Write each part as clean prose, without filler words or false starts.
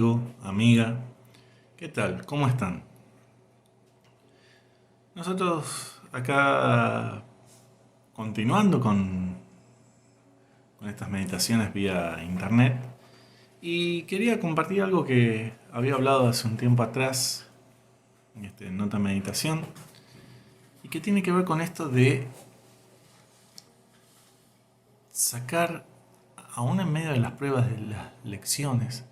amigo, amiga. ¿Qué tal? ¿Cómo están? Nosotros acá continuando con estas meditaciones vía internet y quería compartir algo que había hablado hace un tiempo atrás en otra meditación y que tiene que ver con esto de sacar, aún en medio de las pruebas de las lecciones,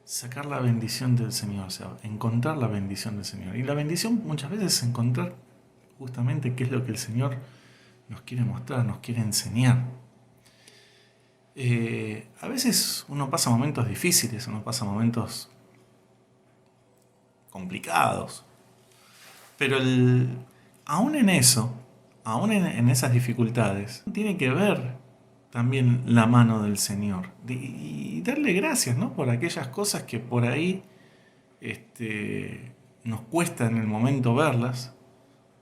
sacar la bendición del Señor, o sea, encontrar la bendición del Señor. Y la bendición muchas veces es encontrar justamente qué es lo que el Señor nos quiere mostrar, nos quiere enseñar. A veces uno pasa momentos difíciles, uno pasa momentos complicados, pero aún en eso, aún en esas dificultades, tiene que ver también la mano del Señor y darle gracias, ¿no? Por aquellas cosas que por ahí nos cuesta en el momento verlas,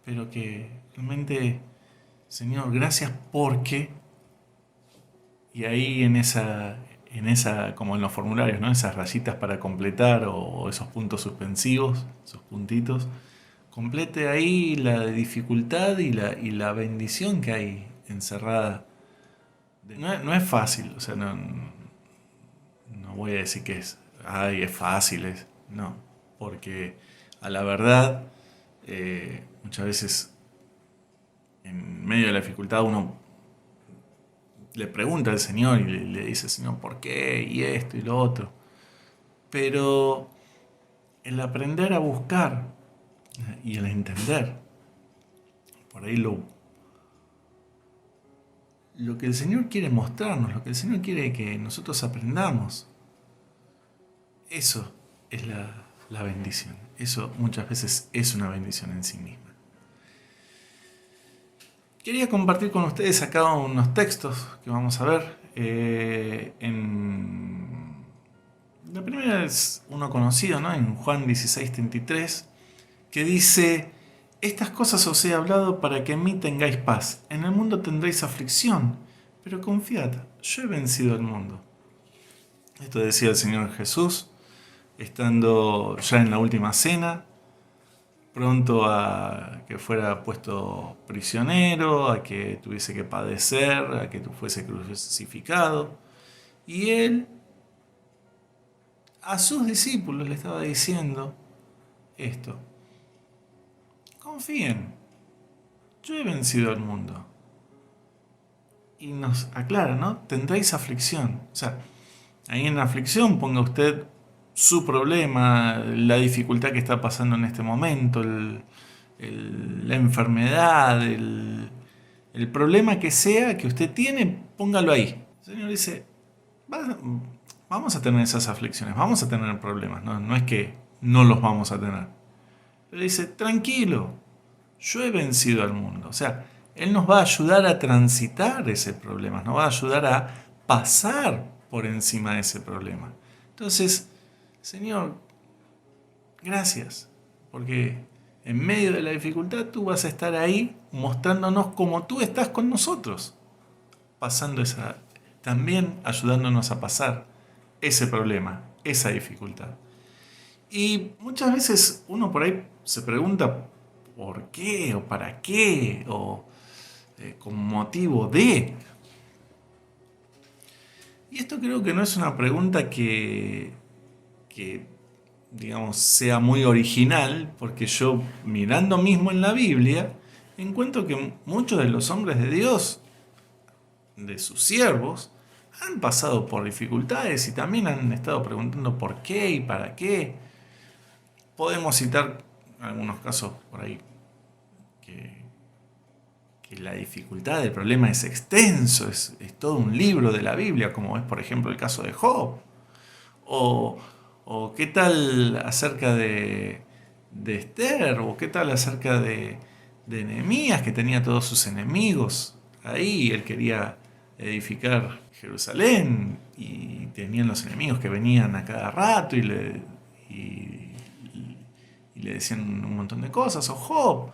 pero que realmente, Señor, gracias porque, y ahí en esa, como en los formularios, ¿no? Esas rayitas para completar o esos puntos suspensivos, esos puntitos, complete ahí la dificultad y la bendición que hay encerrada. No es fácil, o sea, no voy a decir que es fácil, no, porque a la verdad, muchas veces en medio de la dificultad uno le pregunta al Señor y le dice, Señor, ¿por qué? Y esto y lo otro. Pero el aprender a buscar y el entender, por ahí lo que el Señor quiere mostrarnos, lo que el Señor quiere que nosotros aprendamos, eso es la bendición. Eso muchas veces es una bendición en sí misma. Quería compartir con ustedes acá unos textos que vamos a ver. La primera es uno conocido, ¿no? En Juan 16:33, que dice: estas cosas os he hablado para que en mí tengáis paz. En el mundo tendréis aflicción, pero confiad, yo he vencido al mundo. Esto decía el Señor Jesús, estando ya en la última cena, pronto a que fuera puesto prisionero, a que tuviese que padecer, a que fuese crucificado. Y él a sus discípulos le estaba diciendo esto: confíen, yo he vencido al mundo. Y nos aclara, ¿no? Tendréis aflicción. O sea, ahí en la aflicción ponga usted su problema, la dificultad que está pasando en este momento, la enfermedad, el problema que sea que usted tiene, póngalo ahí. El Señor dice, vamos a tener esas aflicciones, vamos a tener problemas, no es que no los vamos a tener. Pero dice, tranquilo, yo he vencido al mundo. O sea, Él nos va a ayudar a transitar ese problema, nos va a ayudar a pasar por encima de ese problema. Entonces, Señor, gracias, porque en medio de la dificultad tú vas a estar ahí mostrándonos cómo tú estás con nosotros, pasando también ayudándonos a pasar ese problema, esa dificultad. Y muchas veces uno por ahí se pregunta por qué o para qué o con motivo de. Y esto creo que no es una pregunta que digamos, sea muy original, porque yo mirando mismo en la Biblia, encuentro que muchos de los hombres de Dios, de sus siervos, han pasado por dificultades y también han estado preguntando por qué y para qué. Podemos citar algunos casos por ahí que la dificultad del problema es extenso, es todo un libro de la Biblia, como es por ejemplo el caso de Job. O qué tal acerca de Esther, o qué tal acerca de Nehemías, que tenía todos sus enemigos ahí, él quería edificar Jerusalén y tenían los enemigos que venían a cada rato y le decían un montón de cosas. O Job,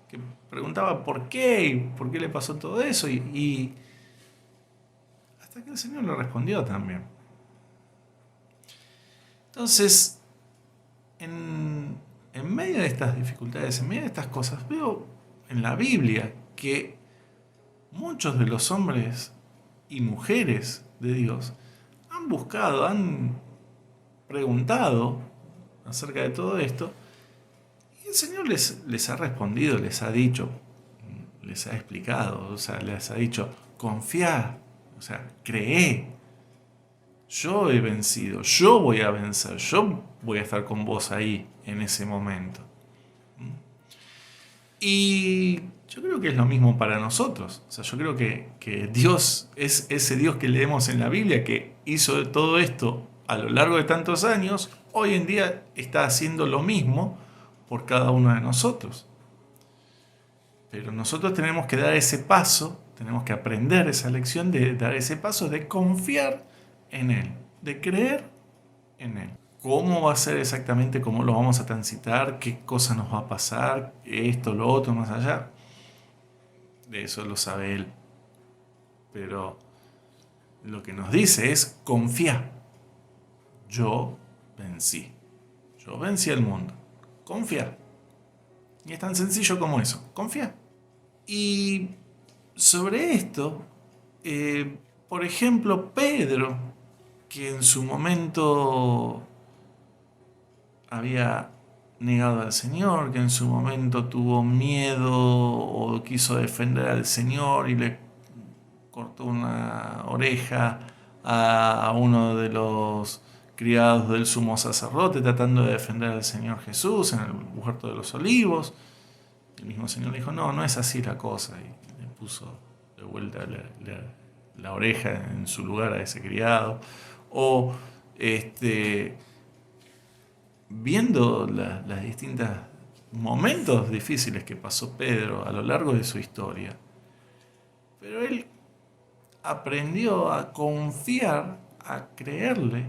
que preguntaba por qué y por qué le pasó todo eso, y hasta que el Señor le respondió también. Entonces, en medio de estas dificultades, en medio de estas cosas, veo en la Biblia que muchos de los hombres y mujeres de Dios han buscado, han preguntado acerca de todo esto, y el Señor les ha respondido, les ha dicho, les ha explicado, o sea, les ha dicho, confía, o sea, cree, yo he vencido, yo voy a vencer, yo voy a estar con vos ahí en ese momento. Y yo creo que es lo mismo para nosotros. O sea, yo creo que Dios es ese Dios que leemos en la Biblia, que hizo todo esto a lo largo de tantos años, hoy en día está haciendo lo mismo por cada uno de nosotros. Pero nosotros tenemos que dar ese paso, tenemos que aprender esa lección de dar ese paso de confiar en Él, de creer en Él. ¿Cómo va a ser exactamente? ¿Cómo lo vamos a transitar? ¿Qué cosa nos va a pasar? Esto, lo otro, más allá. De eso lo sabe Él. Pero lo que nos dice es confía. Yo vencí. Yo vencí al mundo. Confía. Y es tan sencillo como eso. Confía. Y sobre esto, por ejemplo, Pedro, que en su momento había negado al Señor, que en su momento tuvo miedo o quiso defender al Señor y le cortó una oreja a uno de los criados del sumo sacerdote tratando de defender al Señor Jesús en el huerto de los olivos. El mismo Señor le dijo, no, no es así la cosa, y le puso de vuelta la oreja en su lugar a ese criado. O viendo las distintos momentos difíciles que pasó Pedro a lo largo de su historia, pero él aprendió a confiar, a creerle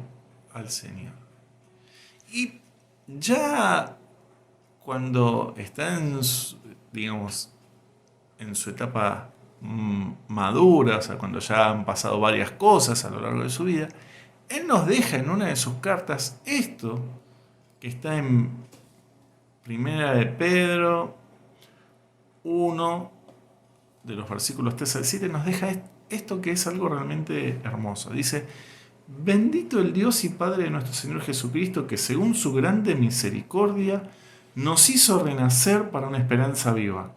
al Señor. Y ya cuando está digamos, en su etapa madura, o sea, cuando ya han pasado varias cosas a lo largo de su vida, él nos deja en una de sus cartas esto, que está en Primera de Pedro 1, de los versículos 3 al 7, nos deja esto que es algo realmente hermoso. Dice, bendito el Dios y Padre de nuestro Señor Jesucristo, que según su grande misericordia nos hizo renacer para una esperanza viva,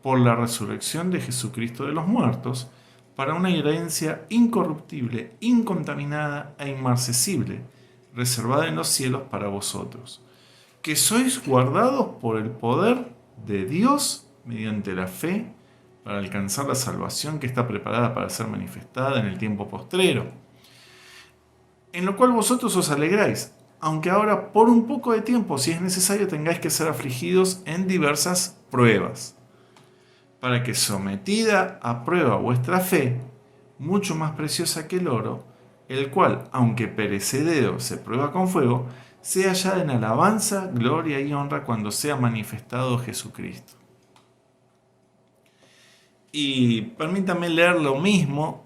por la resurrección de Jesucristo de los muertos, para una herencia incorruptible, incontaminada e inmarcesible, reservada en los cielos para vosotros, que sois guardados por el poder de Dios mediante la fe, para alcanzar la salvación que está preparada para ser manifestada en el tiempo postrero, en lo cual vosotros os alegráis, aunque ahora por un poco de tiempo, si es necesario, tengáis que ser afligidos en diversas pruebas, para que sometida a prueba vuestra fe, mucho más preciosa que el oro, el cual, aunque perecedero se prueba con fuego, sea hallada en alabanza, gloria y honra cuando sea manifestado Jesucristo. Y permítanme leer lo mismo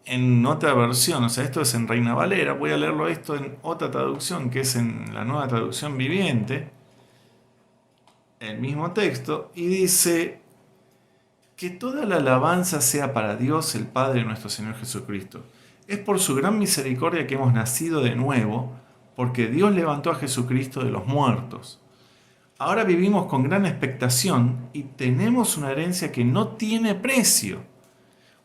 en otra versión, o sea, esto es en Reina Valera, voy a leerlo esto en otra traducción, que es en la Nueva Traducción Viviente, el mismo texto, y dice, que toda la alabanza sea para Dios, el Padre de nuestro Señor Jesucristo. Es por su gran misericordia que hemos nacido de nuevo, porque Dios levantó a Jesucristo de los muertos. Ahora vivimos con gran expectación y tenemos una herencia que no tiene precio.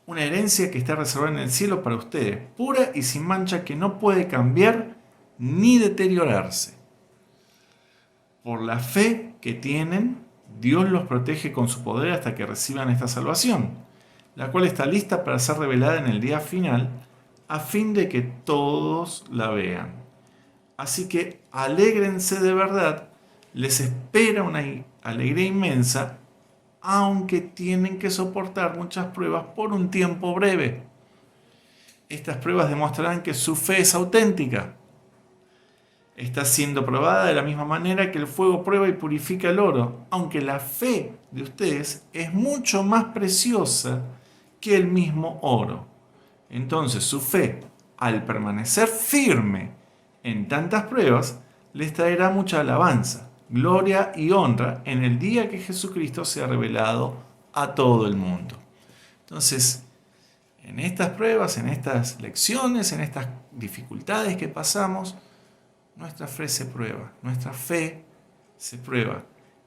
Una herencia que está reservada en el cielo para ustedes, pura y sin mancha, que no puede cambiar ni deteriorarse. Por la fe que tienen, Dios los protege con su poder hasta que reciban esta salvación, la cual está lista para ser revelada en el día final, a fin de que todos la vean. Así que alégrense de verdad, les espera una alegría inmensa, aunque tienen que soportar muchas pruebas por un tiempo breve. Estas pruebas demostrarán que su fe es auténtica. Está siendo probada de la misma manera que el fuego prueba y purifica el oro, aunque la fe de ustedes es mucho más preciosa que el mismo oro. Entonces su fe, al permanecer firme en tantas pruebas, les traerá mucha alabanza, gloria y honra en el día que Jesucristo sea revelado a todo el mundo. Entonces, en estas pruebas, en estas lecciones, en estas dificultades que pasamos, nuestra fe se prueba,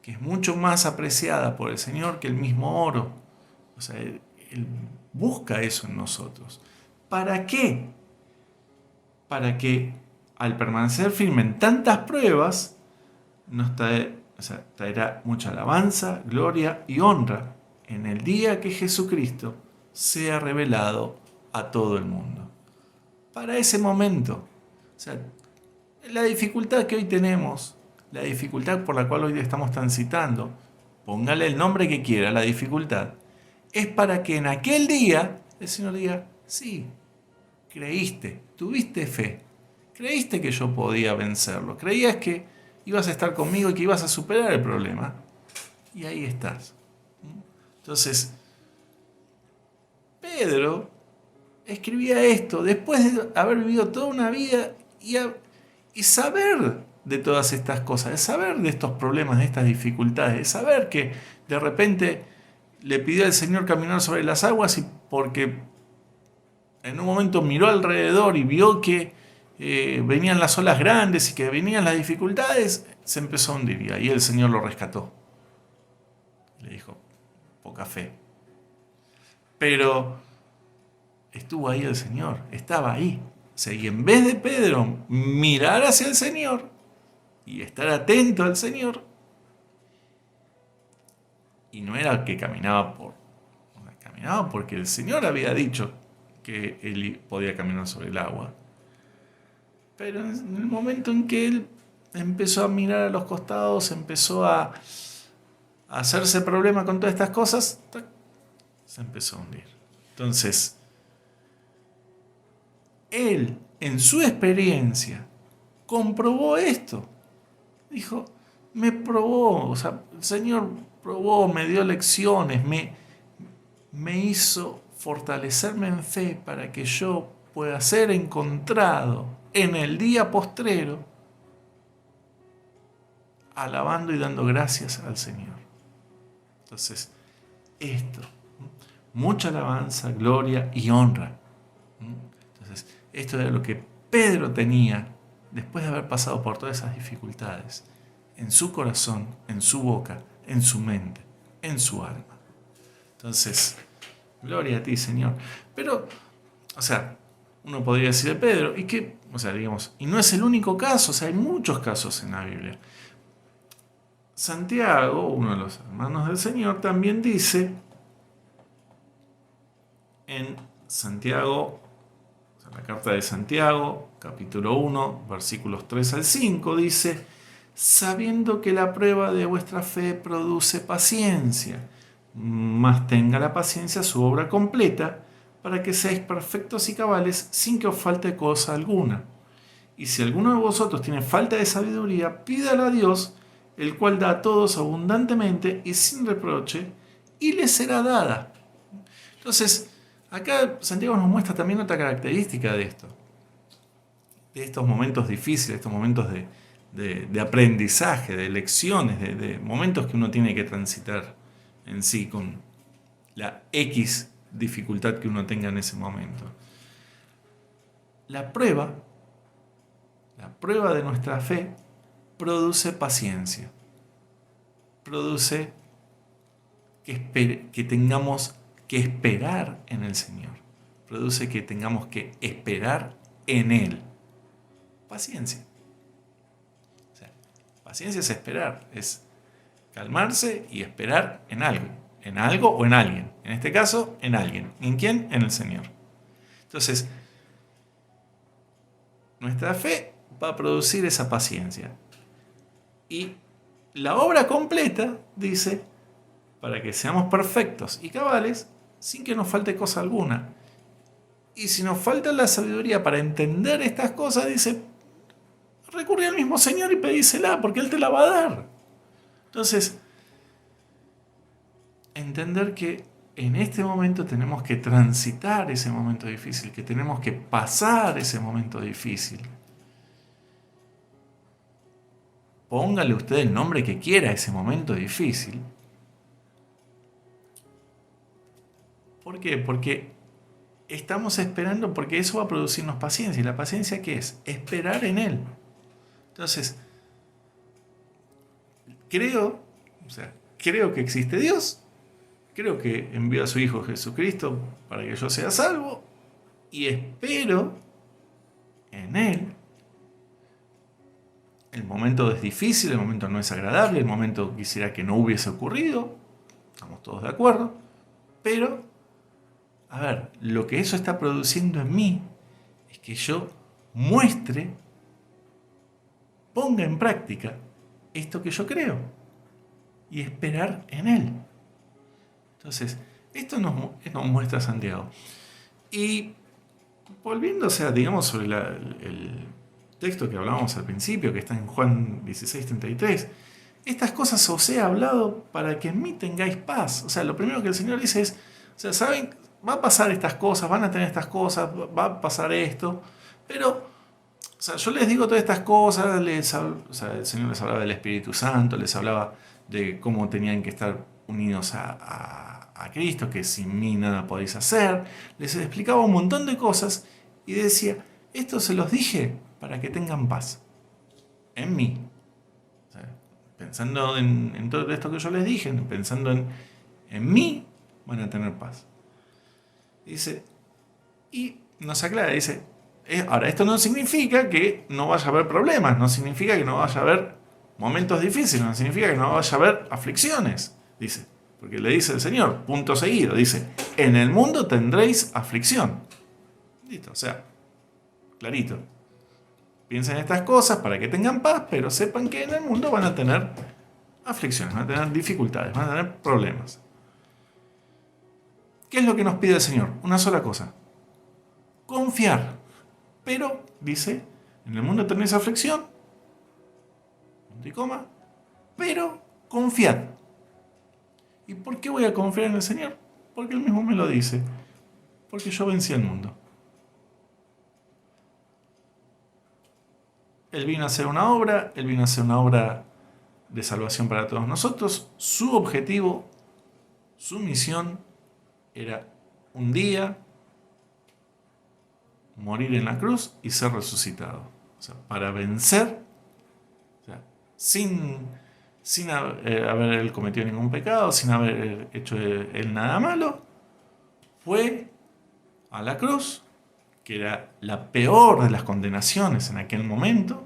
que es mucho más apreciada por el Señor que el mismo oro. O sea, Él busca eso en nosotros. ¿Para qué? Para que al permanecer firme en tantas pruebas, traerá mucha alabanza, gloria y honra en el día que Jesucristo sea revelado a todo el mundo. Para ese momento, o sea, la dificultad que hoy tenemos, la dificultad por la cual hoy estamos transitando, póngale el nombre que quiera, la dificultad, es para que en aquel día el Señor diga, sí, creíste, tuviste fe, creíste que yo podía vencerlo, creías que ibas a estar conmigo y que ibas a superar el problema, y ahí estás. Entonces, Pedro escribía esto después de haber vivido toda una vida y saber de todas estas cosas, de saber de estos problemas, de estas dificultades, de saber que de repente le pidió al Señor caminar sobre las aguas y porque en un momento miró alrededor y vio que venían las olas grandes y que venían las dificultades, se empezó a hundir y ahí el Señor lo rescató. Le dijo, poca fe. Pero estuvo ahí el Señor, estaba ahí. O sea, y en vez de Pedro mirar hacia el Señor y estar atento al Señor, y no era que caminaba porque el Señor había dicho que él podía caminar sobre el agua. Pero en el momento en que él empezó a mirar a los costados, empezó a hacerse problema con todas estas cosas, se empezó a hundir. Entonces, él, en su experiencia, comprobó esto. Dijo, me probó, o sea, el Señor probó, me dio lecciones, me hizo fortalecerme en fe para que yo pueda ser encontrado en el día postrero, alabando y dando gracias al Señor. Entonces, esto, mucha alabanza, gloria y honra. Entonces, esto era lo que Pedro tenía después de haber pasado por todas esas dificultades, en su corazón, en su boca, en su mente, en su alma. Entonces, gloria a ti, Señor. Pero, o sea, uno podría decir de Pedro, y no es el único caso, o sea, hay muchos casos en la Biblia. Santiago, uno de los hermanos del Señor, también dice en Santiago, la carta de Santiago, capítulo 1, versículos 3 al 5, dice, sabiendo que la prueba de vuestra fe produce paciencia, mas tenga la paciencia su obra completa, para que seáis perfectos y cabales sin que os falte cosa alguna. Y si alguno de vosotros tiene falta de sabiduría, pídala a Dios, el cual da a todos abundantemente y sin reproche, y le será dada. Entonces, acá Santiago nos muestra también otra característica de esto, de estos momentos difíciles, estos momentos de aprendizaje, de lecciones, de momentos que uno tiene que transitar en sí con la X dificultad que uno tenga en ese momento. La prueba de nuestra fe produce paciencia, produce que tengamos que esperar en el Señor, produce que tengamos que esperar en Él. Paciencia. O sea, paciencia es esperar, es calmarse y esperar en algo o en alguien. En este caso, en alguien. ¿En quién? En el Señor. Entonces, nuestra fe va a producir esa paciencia. Y la obra completa dice, para que seamos perfectos y cabales, sin que nos falte cosa alguna. Y si nos falta la sabiduría para entender estas cosas, dice, recurre al mismo Señor y pedísela, porque Él te la va a dar. Entonces, entender que en este momento tenemos que transitar ese momento difícil, que tenemos que pasar ese momento difícil. póngale usted el nombre que quiera a ese momento difícil. ¿Por qué? Porque estamos esperando, porque eso va a producirnos paciencia. ¿Y la paciencia qué es? Esperar en Él. Entonces, creo que existe Dios, creo que envió a su Hijo Jesucristo para que yo sea salvo, y espero en Él. El momento es difícil, el momento no es agradable, el momento quisiera que no hubiese ocurrido, estamos todos de acuerdo, pero, a ver, lo que eso está produciendo en mí es que yo muestre, ponga en práctica esto que yo creo y esperar en Él. Entonces, esto nos muestra Santiago. Y volviéndose a, digamos, sobre el texto que hablábamos al principio, que está en Juan 16:33, estas cosas os he hablado para que en mí tengáis paz. O sea, lo primero que el Señor dice es, o sea, saben, va a pasar estas cosas, van a tener estas cosas, va a pasar esto, pero, o sea, yo les digo todas estas cosas, o sea, el Señor les hablaba del Espíritu Santo, les hablaba de cómo tenían que estar unidos a Cristo, que sin mí nada podéis hacer, les explicaba un montón de cosas y decía, esto se los dije para que tengan paz en mí. O sea, pensando en todo esto que yo les dije, pensando en mí, van a tener paz. Dice, y nos aclara, dice, ahora, esto no significa que no vaya a haber problemas, no significa que no vaya a haber momentos difíciles, no significa que no vaya a haber aflicciones, dice, porque le dice el Señor, punto seguido, dice, en el mundo tendréis aflicción. Listo, o sea, clarito. Piensen en estas cosas para que tengan paz, pero sepan que en el mundo van a tener aflicciones, van a tener dificultades, van a tener problemas. ¿Qué es lo que nos pide el Señor? Una sola cosa. Confiar. Pero, dice, en el mundo tenéis aflicción, punto y coma, pero confiad. ¿Y por qué voy a confiar en el Señor? Porque Él mismo me lo dice. Porque yo vencí al mundo. Él vino a hacer una obra, Él vino a hacer una obra de salvación para todos nosotros. Su objetivo, su misión era un día morir en la cruz y ser resucitado. O sea, para vencer, o sea, sin haber cometido ningún pecado, sin haber hecho él nada malo, fue a la cruz, que era la peor de las condenaciones en aquel momento,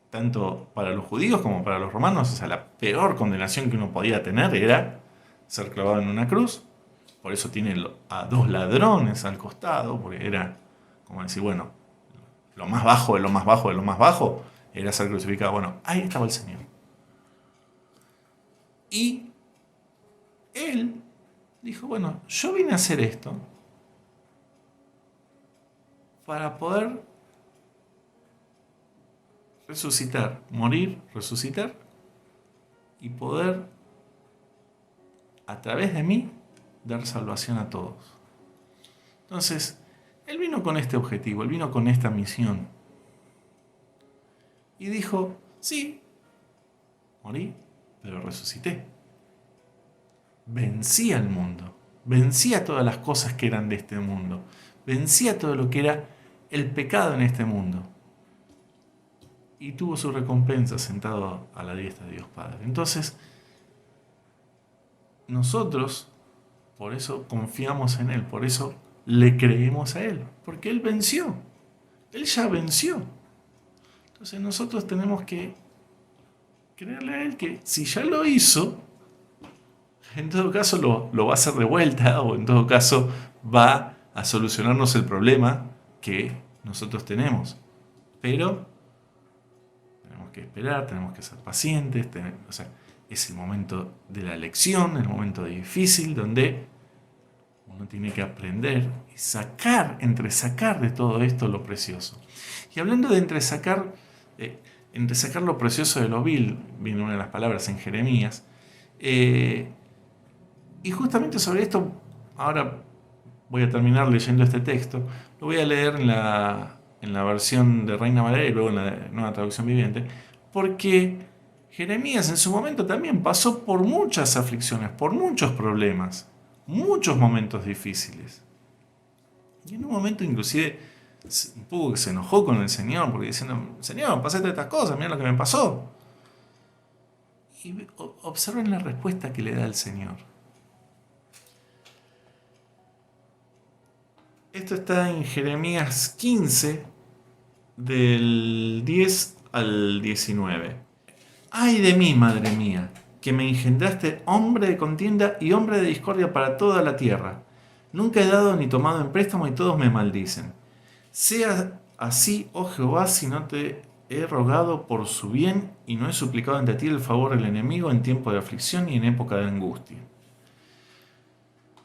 tanto para los judíos como para los romanos. O sea, la peor condenación que uno podía tener era ser clavado en una cruz. Por eso tiene a dos ladrones al costado, porque era como decir, bueno, lo más bajo de lo más bajo de lo más bajo era ser crucificado. Bueno, ahí estaba el Señor. Y Él dijo, bueno, yo vine a hacer esto para poder resucitar, morir, resucitar y poder, a través de mí, dar salvación a todos. Entonces, Él vino con este objetivo, Él vino con esta misión. Y dijo, sí, morí, pero resucité. Vencí al mundo, vencí a todas las cosas que eran de este mundo, vencí a todo lo que era el pecado en este mundo. Y tuvo su recompensa sentado a la diestra de Dios Padre. Entonces, nosotros, por eso confiamos en Él, por eso le creemos a Él, porque Él venció, Él ya venció. Entonces nosotros tenemos que creerle a Él que si ya lo hizo, en todo caso lo va a hacer de vuelta, o en todo caso va a solucionarnos el problema que nosotros tenemos. Pero tenemos que esperar, tenemos que ser pacientes, o sea, es el momento de la elección, el momento difícil donde uno tiene que aprender y sacar de todo esto lo precioso. Y hablando de entresacar lo precioso de lo vil, viene una de las palabras en Jeremías, y justamente sobre esto, ahora voy a terminar leyendo este texto, lo voy a leer en la versión de Reina Valera y luego en la nueva traducción viviente, porque Jeremías en su momento también pasó por muchas aflicciones, por muchos problemas, muchos momentos difíciles. Y en un momento inclusive un poco que se enojó con el Señor, porque diciendo, Señor, pasaste estas cosas, mira lo que me pasó. Y observen la respuesta que le da el Señor. Esto está en Jeremías 15, del 10 al 19. ¡Ay de mí, madre mía, que me engendraste hombre de contienda y hombre de discordia para toda la tierra! Nunca he dado ni tomado en préstamo y todos me maldicen. Sea así, oh Jehová, si no te he rogado por su bien y no he suplicado ante ti el favor del enemigo en tiempo de aflicción y en época de angustia.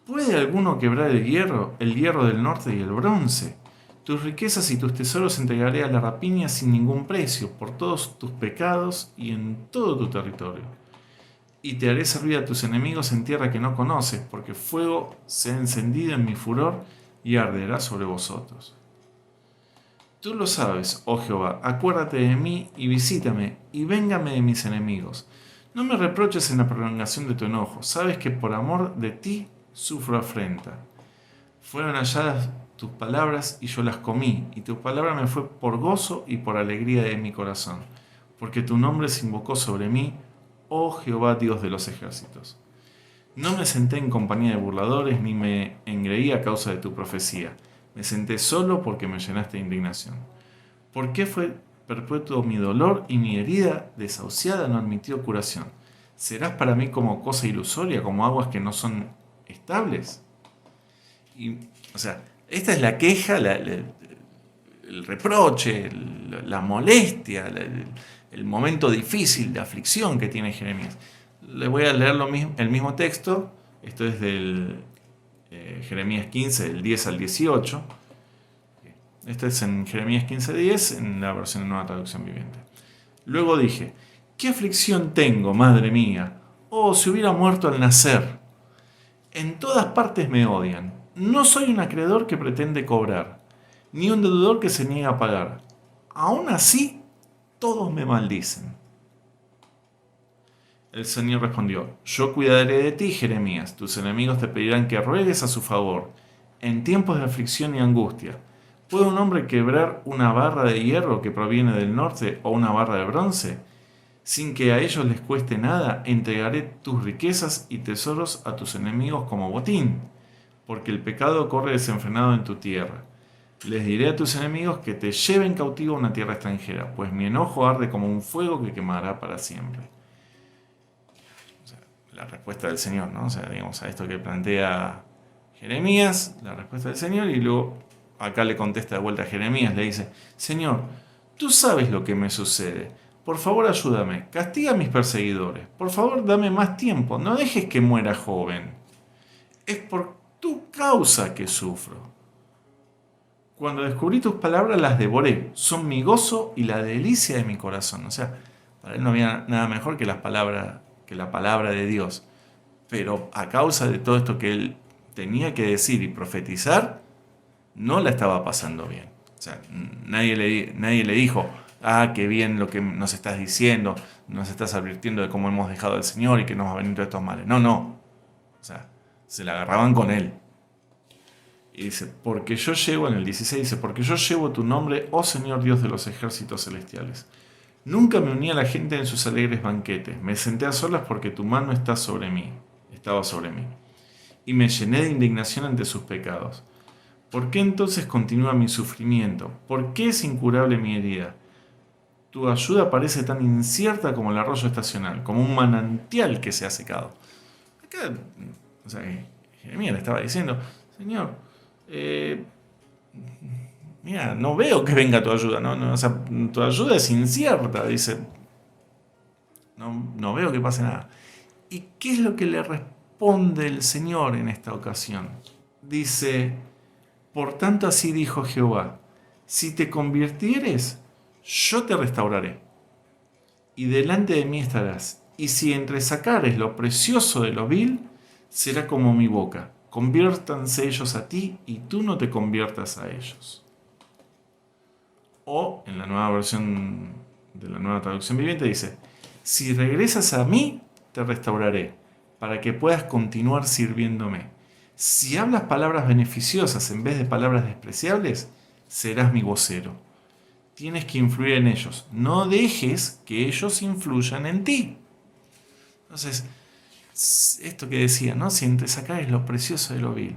¿Puede alguno quebrar el hierro del norte y el bronce? Tus riquezas y tus tesoros entregaré a la rapiña sin ningún precio, por todos tus pecados y en todo tu territorio. Y te haré servir a tus enemigos en tierra que no conoces, porque fuego se ha encendido en mi furor y arderá sobre vosotros. Tú lo sabes, oh Jehová, acuérdate de mí y visítame, y véngame de mis enemigos. No me reproches en la prolongación de tu enojo, sabes que por amor de ti sufro afrenta. Fueron halladas tus palabras y yo las comí, y tu palabra me fue por gozo y por alegría de mi corazón, porque tu nombre se invocó sobre mí, oh Jehová Dios de los ejércitos. No me senté en compañía de burladores, ni me engreí a causa de tu profecía. Me senté solo porque me llenaste de indignación. ¿Por qué fue perpetuo mi dolor y mi herida desahuciada no admitió curación? ¿Serás para mí como cosa ilusoria, como aguas que no son estables? Y, o sea, esta es la queja, el reproche, la molestia, el momento difícil de aflicción que tiene Jeremías. Le voy a leer el mismo texto. Esto es del Jeremías 15, del 10 al 18. Esto es en Jeremías 15:10, en la versión de Nueva Traducción Viviente. Luego dije, ¿qué aflicción tengo, madre mía? Oh, si hubiera muerto al nacer. En todas partes me odian. No soy un acreedor que pretende cobrar, ni un deudor que se niega a pagar. Aún así, todos me maldicen. El Señor respondió, yo cuidaré de ti, Jeremías, tus enemigos te pedirán que ruegues a su favor, en tiempos de aflicción y angustia. ¿Puede un hombre quebrar una barra de hierro que proviene del norte o una barra de bronce? Sin que a ellos les cueste nada, entregaré tus riquezas y tesoros a tus enemigos como botín, porque el pecado corre desenfrenado en tu tierra. Les diré a tus enemigos que te lleven cautivo a una tierra extranjera, pues mi enojo arde como un fuego que quemará para siempre. La respuesta del Señor, ¿no? O sea, digamos, a esto que plantea Jeremías, la respuesta del Señor, y luego acá le contesta de vuelta a Jeremías, le dice, Señor, tú sabes lo que me sucede, por favor ayúdame, castiga a mis perseguidores, por favor dame más tiempo, no dejes que muera joven, es por tu causa que sufro. Cuando descubrí tus palabras las devoré, son mi gozo y la delicia de mi corazón. O sea, para él no había nada mejor que la palabra de Dios. Pero a causa de todo esto que él tenía que decir y profetizar, no la estaba pasando bien. O sea, nadie le dijo, qué bien lo que nos estás diciendo, nos estás advirtiendo de cómo hemos dejado al Señor y que nos va a venir todos estos males. No. O sea, se la agarraban con él. Y dice, porque yo llevo, en el 16 dice, porque yo llevo tu nombre, oh Señor Dios de los ejércitos celestiales. Nunca me uní a la gente en sus alegres banquetes, me senté a solas porque tu mano estaba sobre mí, y me llené de indignación ante sus pecados. ¿Por qué entonces continúa mi sufrimiento? ¿Por qué es incurable mi herida? Tu ayuda parece tan incierta como el arroyo estacional, como un manantial que se ha secado. Acá, o sea, Jeremías le estaba diciendo, Señor, mira, no veo que venga tu ayuda, o sea, tu ayuda es incierta, dice, no veo que pase nada. ¿Y qué es lo que le responde el Señor en esta ocasión? Dice, por tanto así dijo Jehová, si te convirtieres, yo te restauraré, y delante de mí estarás, y si entresacares lo precioso de lo vil, será como mi boca. Conviértanse ellos a ti y tú no te conviertas a ellos. O en la nueva versión de la Nueva Traducción Viviente dice, si regresas a mí, te restauraré, para que puedas continuar sirviéndome. Si hablas palabras beneficiosas en vez de palabras despreciables, serás mi vocero. Tienes que influir en ellos. No dejes que ellos influyan en ti. Entonces, esto que decía, ¿no? Si entre sacar es lo precioso de lo vil.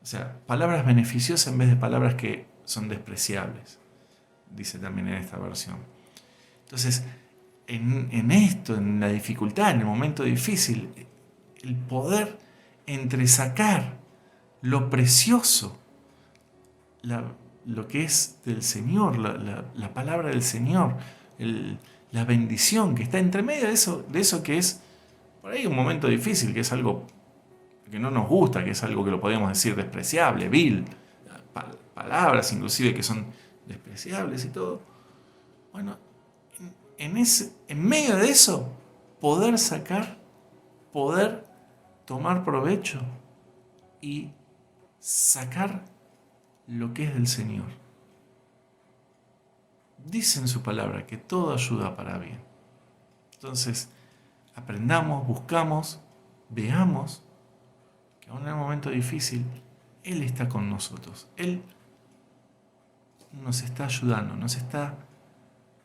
O sea, palabras beneficiosas en vez de palabras que son despreciables. Dice también en esta versión. Entonces, en esto, en la dificultad, en el momento difícil, el poder entresacar lo precioso, lo que es del Señor, la palabra del Señor, la bendición que está entre medio de eso que es por ahí un momento difícil, que es algo que no nos gusta, que es algo que lo podemos decir despreciable, vil, palabras inclusive que son despreciables y todo. Bueno, en medio de eso, poder tomar provecho y sacar lo que es del Señor. Dice en su palabra que todo ayuda para bien. Entonces, aprendamos, buscamos, veamos que aún en el momento difícil, Él está con nosotros. Él nos está ayudando, nos está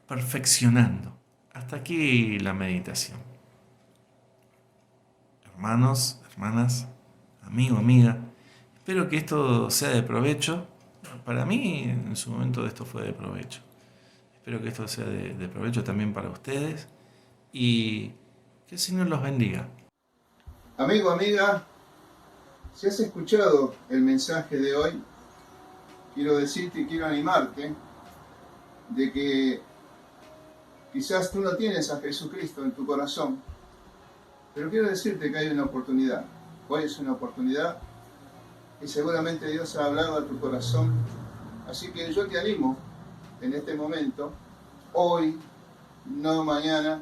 perfeccionando. Hasta aquí la meditación. Hermanos, hermanas, amigo, amiga, espero que esto sea de provecho. Para mí, en su momento, esto fue de provecho. Espero que esto sea de provecho también para ustedes y que el Señor los bendiga. Amigo, amiga, si has escuchado el mensaje de hoy, quiero decirte y quiero animarte de que quizás tú no tienes a Jesucristo en tu corazón, pero quiero decirte que hay una oportunidad. Hoy es una oportunidad y seguramente Dios ha hablado a tu corazón. Así que yo te animo en este momento, hoy, no mañana,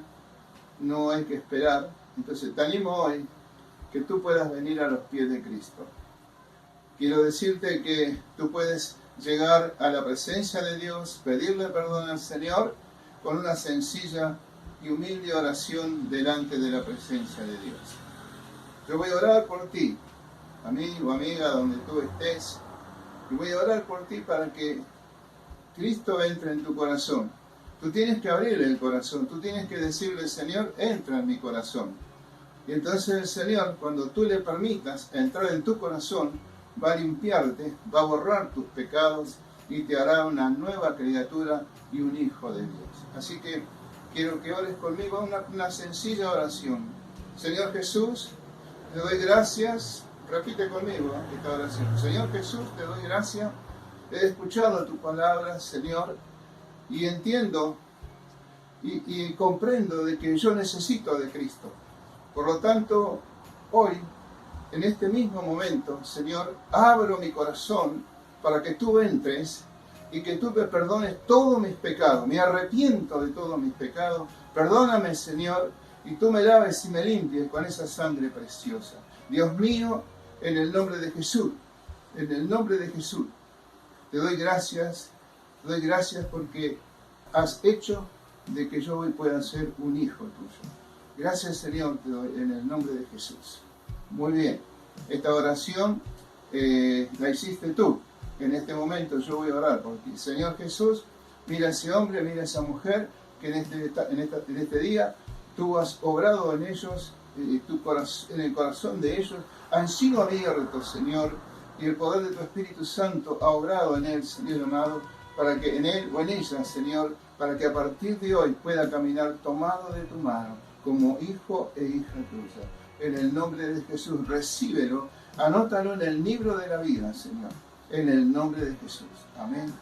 no hay que esperar. Entonces te animo hoy que tú puedas venir a los pies de Cristo. Quiero decirte que tú puedes llegar a la presencia de Dios, pedirle perdón al Señor con una sencilla y humilde oración delante de la presencia de Dios. Yo voy a orar por ti, amigo, amiga, donde tú estés, y voy a orar por ti para que Cristo entre en tu corazón. Tú tienes que abrirle el corazón, tú tienes que decirle, Señor, entra en mi corazón. Y entonces el Señor, cuando tú le permitas entrar en tu corazón, va a limpiarte, va a borrar tus pecados y te hará una nueva criatura y un hijo de Dios. Así que quiero que ores conmigo una sencilla oración. Señor Jesús, te doy gracias. Repite conmigo esta oración. Señor Jesús, te doy gracias. He escuchado tu palabra, Señor, y entiendo y comprendo de que yo necesito de Cristo. Por lo tanto, hoy, en este mismo momento, Señor, abro mi corazón para que tú entres y que tú me perdones todos mis pecados. Me arrepiento de todos mis pecados. Perdóname, Señor, y tú me laves y me limpies con esa sangre preciosa. Dios mío, en el nombre de Jesús, en el nombre de Jesús, te doy gracias porque has hecho de que yo hoy pueda ser un hijo tuyo. Gracias, Señor, te doy en el nombre de Jesús. Muy bien, esta oración la hiciste tú. En este momento yo voy a orar por ti. Señor Jesús, mira a ese hombre, mira a esa mujer que en este día tú has obrado en ellos, en el corazón de ellos, han sido abiertos, Señor, y el poder de tu Espíritu Santo ha obrado en él, Señor amado, para que en él o en ella, Señor, para que a partir de hoy pueda caminar tomado de tu mano, como hijo e hija tuya. En el nombre de Jesús, recíbelo, anótalo en el libro de la vida, Señor. En el nombre de Jesús. Amén.